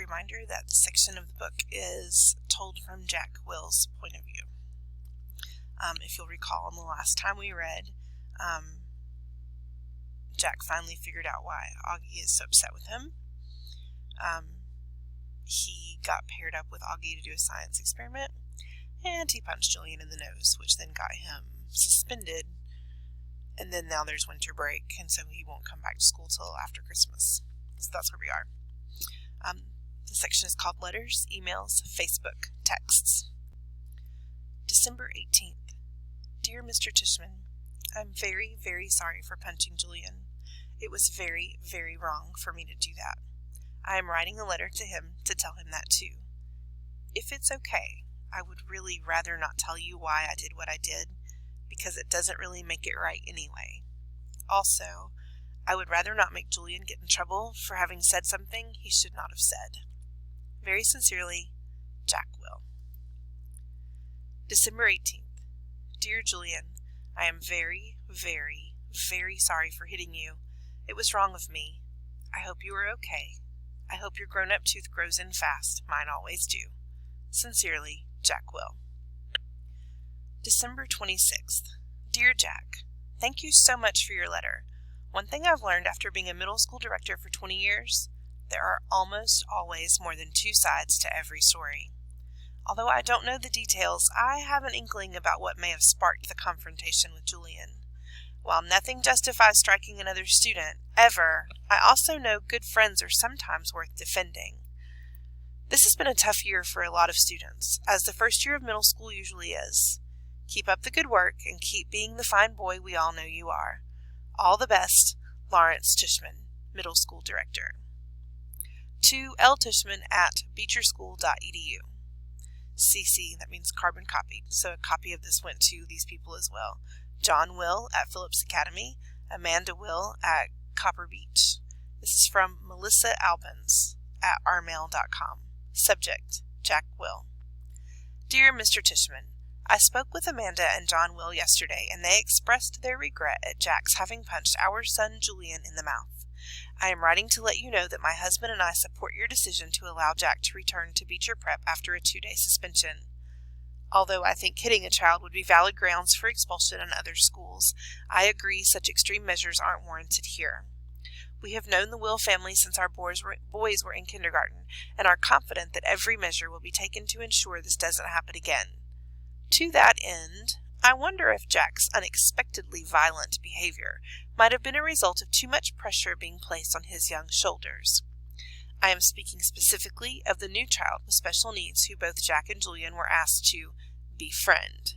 reminder that this section of the book is told from Jack Will's point of view. If you'll recall, in the last time we read, Jack finally figured out why Augie is so upset with him. He got paired up with Augie to do a science experiment, and he punched Julian in the nose, which then got him suspended. And then now there's winter break, and so he won't come back to school till after Christmas. So that's where we are. The section is called Letters, Emails, Facebook, Texts. December 18th. Dear Mr. Tishman, I'm very, very sorry for punching Julian. It was very, very wrong for me to do that. I am writing a letter to him to tell him that too. If it's okay, I would really rather not tell you why I did what I did, because it doesn't really make it right anyway. Also, I would rather not make Julian get in trouble for having said something he should not have said. Very sincerely, Jack Will. December 18th. Dear Julian, I am very, very, very sorry for hitting you. It was wrong of me. I hope you are okay. I hope your grown-up tooth grows in fast. Mine always do. Sincerely, Jack Will. December 26th. Dear Jack, thank you so much for your letter. One thing I've learned after being a middle school director for 20 years, there are almost always more than two sides to every story. Although I don't know the details, I have an inkling about what may have sparked the confrontation with Julian. While nothing justifies striking another student, ever, I also know good friends are sometimes worth defending. This has been a tough year for a lot of students, as the first year of middle school usually is. Keep up the good work and keep being the fine boy we all know you are. All the best, Lawrence Tishman, Middle School Director. To L. Tishman at beecherschool.edu. CC, that means carbon copied, so a copy of this went to these people as well. John Will at Phillips Academy, Amanda Will at Copper Beach. This is from Melissa Albans at rmail.com. Subject, Jack Will. Dear Mr. Tishman, I spoke with Amanda and John Will yesterday, and they expressed their regret at Jack's having punched our son Julian in the mouth. I am writing to let you know that my husband and I support your decision to allow Jack to return to Beecher Prep after a 2-day suspension. Although I think hitting a child would be valid grounds for expulsion in other schools, I agree such extreme measures aren't warranted here. We have known the Will family since our boys were in kindergarten, and are confident that every measure will be taken to ensure this doesn't happen again. To that end, I wonder if Jack's unexpectedly violent behavior might have been a result of too much pressure being placed on his young shoulders. I am speaking specifically of the new child with special needs who both Jack and Julian were asked to befriend.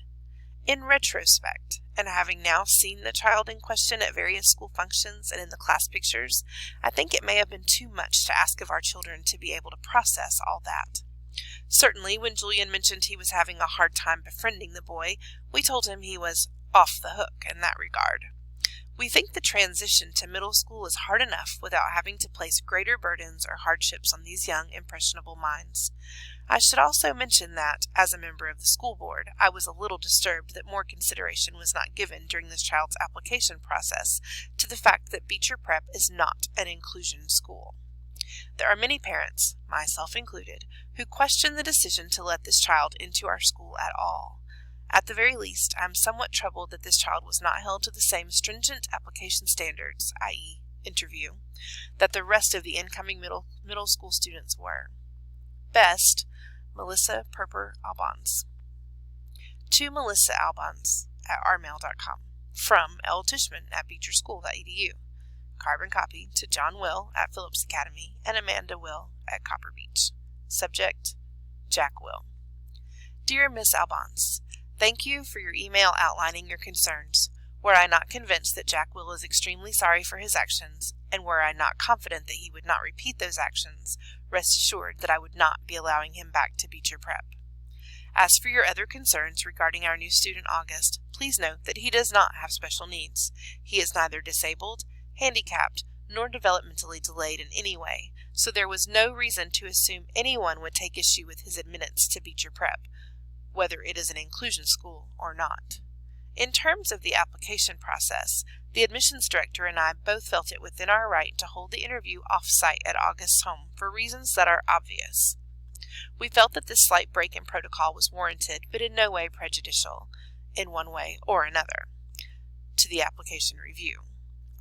In retrospect, and having now seen the child in question at various school functions and in the class pictures, I think it may have been too much to ask of our children to be able to process all that. Certainly, when Julian mentioned he was having a hard time befriending the boy, we told him he was off the hook in that regard. We think the transition to middle school is hard enough without having to place greater burdens or hardships on these young, impressionable minds. I should also mention that, as a member of the school board, I was a little disturbed that more consideration was not given during this child's application process to the fact that Beecher Prep is not an inclusion school. There are many parents, myself included, who question the decision to let this child into our school at all. At the very least, I am somewhat troubled that this child was not held to the same stringent application standards, i.e., interview, that the rest of the incoming middle school students were. Best, Melissa Perper Albans. To Melissa Albans at rmail.com. From L. Tishman at beecherschool.edu. Carbon copy to John Will at Phillips Academy and Amanda Will at Copper Beach. Subject, Jack Will. Dear Miss Albans, thank you for your email outlining your concerns. Were I not convinced that Jack Will is extremely sorry for his actions, and were I not confident that he would not repeat those actions, rest assured that I would not be allowing him back to Beecher Prep. As for your other concerns regarding our new student August, please note that he does not have special needs. He is neither disabled, handicapped, nor developmentally delayed in any way, so there was no reason to assume anyone would take issue with his admittance to Beecher Prep, whether it is an inclusion school or not. In terms of the application process, The admissions director and I both felt it within our right to hold the interview off-site at August's home for reasons that are obvious. We felt that this slight break in protocol was warranted, but in no way prejudicial, in one way or another, to the application review.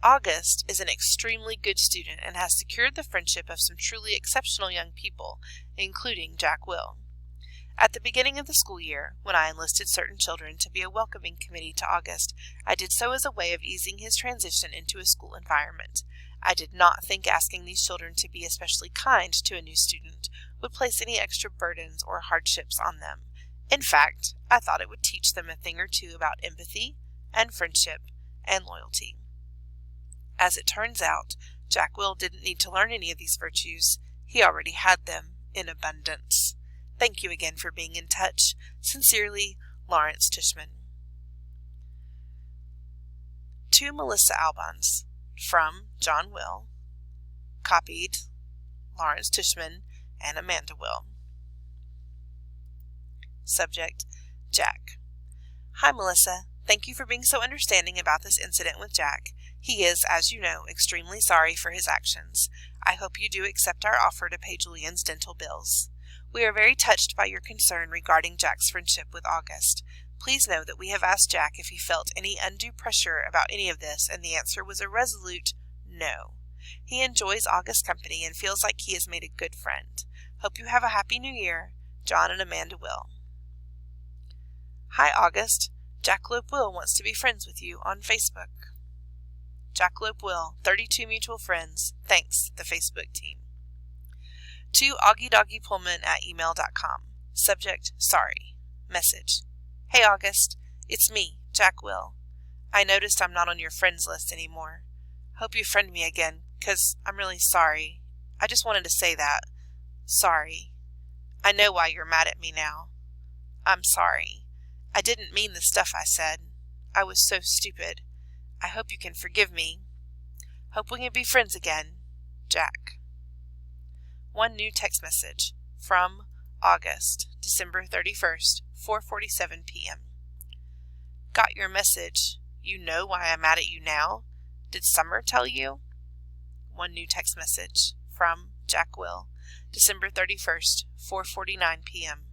August is an extremely good student and has secured the friendship of some truly exceptional young people, including Jack Will. At the beginning of the school year, when I enlisted certain children to be a welcoming committee to August, I did so as a way of easing his transition into a school environment. I did not think asking these children to be especially kind to a new student would place any extra burdens or hardships on them. In fact, I thought it would teach them a thing or two about empathy and friendship and loyalty. As it turns out, Jack Will didn't need to learn any of these virtues. He already had them in abundance. Thank you again for being in touch. Sincerely, Lawrence Tishman. To Melissa Albans, from John Will, copied Lawrence Tishman and Amanda Will. Subject, Jack. Hi, Melissa. Thank you for being so understanding about this incident with Jack. He is, as you know, extremely sorry for his actions. I hope you do accept our offer to pay Julian's dental bills. We are very touched by your concern regarding Jack's friendship with August. Please know that we have asked Jack if he felt any undue pressure about any of this, and the answer was a resolute no. He enjoys August's company and feels like he has made a good friend. Hope you have a happy new year. John and Amanda Will. Hi, August. Jackalope Will wants to be friends with you on Facebook. Jackalope Will, 32 mutual friends. Thanks, the Facebook team. To augiedoggiepullman@email.com. Subject, sorry. Message. Hey, August. It's me, Jack Will. I noticed I'm not on your friends list anymore. Hope you friend me again, 'cause I'm really sorry. I just wanted to say that. Sorry. I know why you're mad at me now. I'm sorry. I didn't mean the stuff I said. I was so stupid. I hope you can forgive me. Hope we can be friends again. Jack. One new text message from August, December 31st, 4:47 p.m. Got your message. You know why I'm mad at you now? Did Summer tell you? One new text message from Jack Will, December 31st, 4:49 p.m.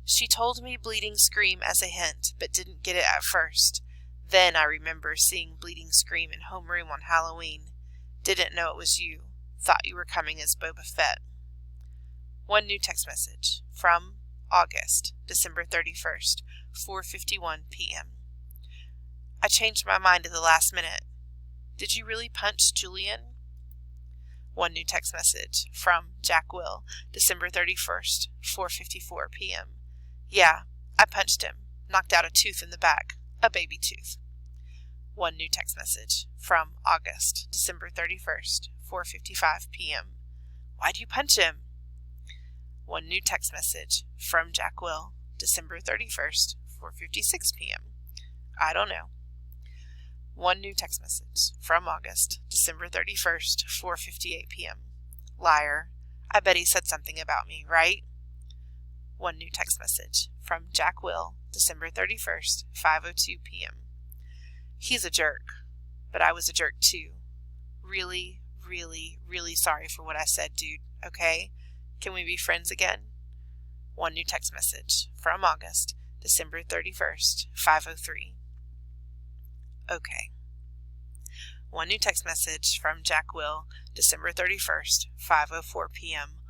She told me Bleeding Scream as a hint, but didn't get it at first. Then I remember seeing Bleeding Scream in homeroom on Halloween. Didn't know it was you. Thought you were coming as Boba Fett. One new text message from August, December 31st, 4:51 p.m. I changed my mind at the last minute. Did you really punch Julian? One new text message from Jack Will, December 31st, 4:54 p.m. Yeah, I punched him. Knocked out a tooth in the back. A baby tooth. One new text message from August, December 31st, 4:55 p.m. Why'd you punch him? One new text message from Jack Will, December 31st, 4:56 p.m. I don't know. One new text message from August, December 31st, 4:58 p.m. Liar. I bet he said something about me, right? One new text message from Jack Will, December 31st, 5:02 p.m. He's a jerk, but I was a jerk too. Really, really, really sorry for what I said, dude, okay? Can we be friends again? One new text message from August, December 31st, 5:03. Okay. One new text message from Jack Will, December 31st, 5:04 p.m.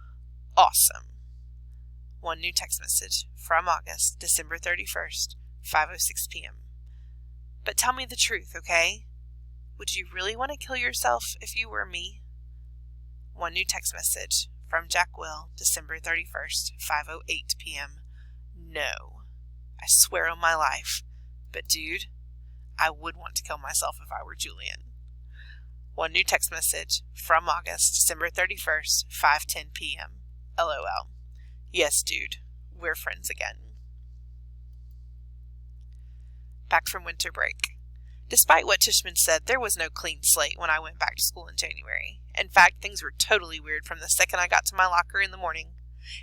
Awesome. One new text message from August, December 31st, 5:06 p.m. But tell me the truth, okay? Would you really want to kill yourself if you were me? One new text message from Jack Will, December 31st, 5:08 p.m. No. I swear on my life. But dude, I would want to kill myself if I were Julian. One new text message from August, December 31st, 5:10 p.m. LOL. Yes, dude. We're friends again. Back from winter break. Despite what Tishman said, there was no clean slate when I went back to school in January. In fact, things were totally weird from the second I got to my locker in the morning.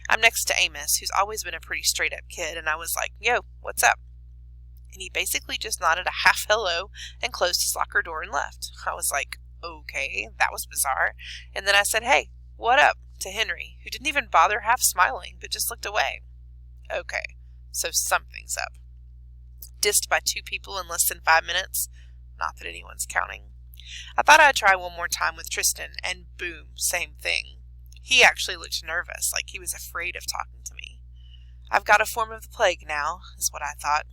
I'm next to Amos, who's always been a pretty straight-up kid, and I was like, yo, what's up? And he basically just nodded a half hello and closed his locker door and left. I was like, okay, that was bizarre. And then I said, hey, what up, to Henry, who didn't even bother half smiling, but just looked away. Okay, so something's up. Dissed by 2 people in less than 5 minutes? Not that anyone's counting. I thought I'd try one more time with Tristan, and boom, same thing. He actually looked nervous, like he was afraid of talking to me. I've got a form of the plague now, is what I thought.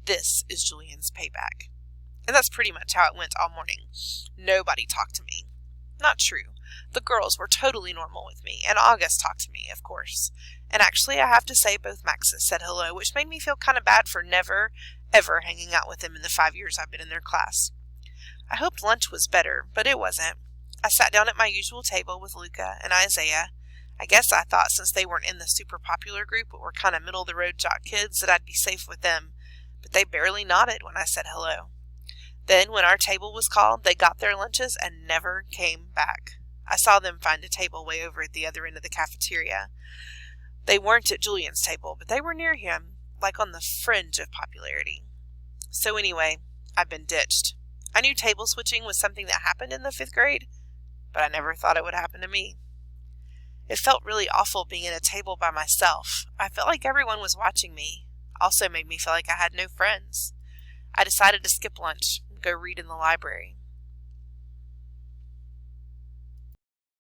This is Julian's payback. And that's pretty much how it went all morning. Nobody talked to me. Not true. The girls were totally normal with me, and August talked to me, of course. And actually, I have to say both Maxes said hello, which made me feel kind of bad for never, ever hanging out with them in the 5 years I've been in their class. I hoped lunch was better, but it wasn't. I sat down at my usual table with Luca and Isaiah. I guess I thought since they weren't in the super popular group but were kind of middle-of-the-road jock kids that I'd be safe with them, but they barely nodded when I said hello. Then, when our table was called, they got their lunches and never came back. I saw them find a table way over at the other end of the cafeteria. They weren't at Julian's table, but they were near him, like on the fringe of popularity. So anyway, I've been ditched. I knew table switching was something that happened in the 5th grade, but I never thought it would happen to me. It felt really awful being at a table by myself. I felt like everyone was watching me. Also made me feel like I had no friends. I decided to skip lunch and go read in the library.